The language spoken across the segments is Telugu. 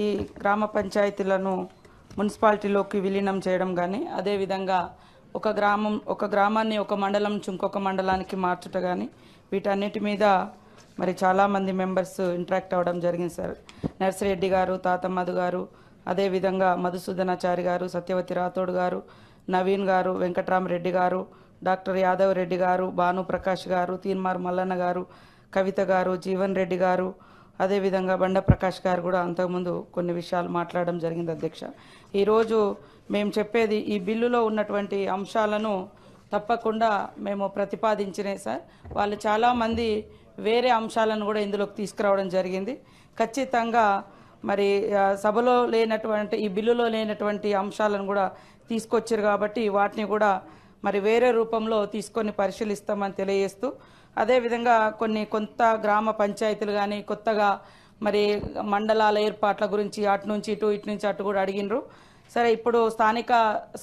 ఈ గ్రామ పంచాయతీలను మున్సిపాలిటీలోకి విలీనం చేయడం కానీ అదేవిధంగా ఒక గ్రామాన్ని ఒక మండలం నుంచి ఇంకొక మండలానికి మార్చుట కానీ వీటన్నిటి మీద మరి చాలామంది మెంబర్స్ ఇంటరాక్ట్ అవ్వడం జరిగింది సార్. నర్సిరెడ్డి గారు, తాతమ్మధు గారు, అదేవిధంగా మధుసూదనాచారి గారు, సత్యవతి రాథోడ్ గారు, నవీన్ గారు, వెంకట్రామరెడ్డి గారు, డాక్టర్ యాదవ్ రెడ్డి గారు, భానుప్రకాష్ గారు, తీన్మార్ మల్లన్న గారు, కవిత గారు, జీవన్ రెడ్డి గారు, అదేవిధంగా బండ ప్రకాష్ గారు కూడా అంతకుముందు కొన్ని విషయాలు మాట్లాడడం జరిగింది అధ్యక్ష. ఈరోజు మేము చెప్పేది ఈ బిల్లులో ఉన్నటువంటి అంశాలను తప్పకుండా మేము ప్రతిపాదించినాయి సార్. వాళ్ళు చాలామంది వేరే అంశాలను కూడా ఇందులోకి తీసుకురావడం జరిగింది. ఖచ్చితంగా మరి సభలో లేనటువంటి ఈ బిల్లులో లేనటువంటి అంశాలను కూడా తీసుకొచ్చారు కాబట్టి వాటిని కూడా మరి వేరే రూపంలో తీసుకొని పరిశీలిస్తామని తెలియజేస్తూ, అదేవిధంగా కొంత గ్రామ పంచాయతీలు కానీ కొత్తగా మరి మండలాల ఏర్పాట్ల గురించి అటు నుంచి ఇటు నుంచి అటు కూడా అడిగినరు. సరే, ఇప్పుడు స్థానిక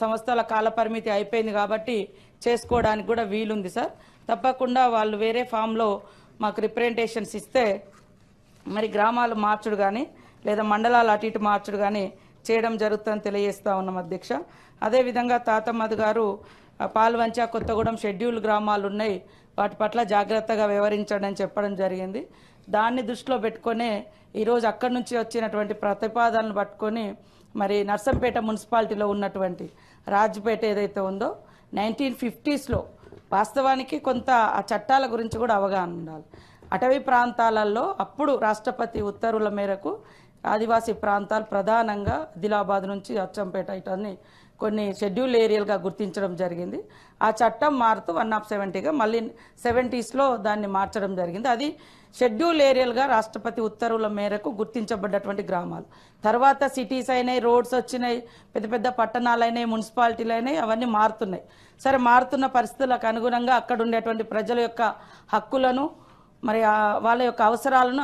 సంస్థల కాల పరిమితి అయిపోయింది కాబట్టి చేసుకోవడానికి కూడా వీలుంది సార్. తప్పకుండా వాళ్ళు వేరే ఫామ్లో మాకు రిప్రజెంటేషన్స్ ఇస్తే మరి గ్రామాలు మార్చుడు కానీ లేదా మండలాలు అటు ఇటు మార్చుడు కానీ చేయడం జరుగుతుందని తెలియజేస్తా ఉన్నాం అధ్యక్ష. అదేవిధంగా తాతమ్మధు గారు పాల్వంచ, కొత్తగూడెం షెడ్యూల్ గ్రామాలు ఉన్నాయి, వాటి పట్ల జాగ్రత్తగా వ్యవహరించండి అని చెప్పడం జరిగింది. దాన్ని దృష్టిలో పెట్టుకొని ఈరోజు అక్కడి నుంచి వచ్చినటువంటి ప్రతిపాదనలు పట్టుకొని మరి నర్సంపేట మున్సిపాలిటీలో ఉన్నటువంటి రాజ్పేట ఏదైతే ఉందో 1950s వాస్తవానికి కొంత ఆ చట్టాల గురించి కూడా అవగాహన ఉండాలి. అటవీ ప్రాంతాలలో అప్పుడు రాష్ట్రపతి ఉత్తర్వుల మేరకు ఆదివాసీ ప్రాంతాలు ప్రధానంగా ఆదిలాబాద్ నుంచి అచ్చంపేట ఇటన్ని కొన్ని షెడ్యూల్ ఏరియాలుగా గుర్తించడం జరిగింది. ఆ చట్టం మారుతూ 170గా మళ్ళీ 70s దాన్ని మార్చడం జరిగింది. అది షెడ్యూల్ ఏరియాలుగా రాష్ట్రపతి ఉత్తర్వుల మేరకు గుర్తించబడ్డటువంటి గ్రామాలు. తర్వాత సిటీస్ అయినాయి, రోడ్స్ వచ్చినాయి, పెద్ద పెద్ద పట్టణాలు అయినాయి, మున్సిపాలిటీలు అయినాయి, అవన్నీ మారుతున్నాయి. సరే, మారుతున్న పరిస్థితులకు అనుగుణంగా అక్కడ ఉండేటువంటి ప్రజల యొక్క హక్కులను మరి వాళ్ళ యొక్క అవసరాలను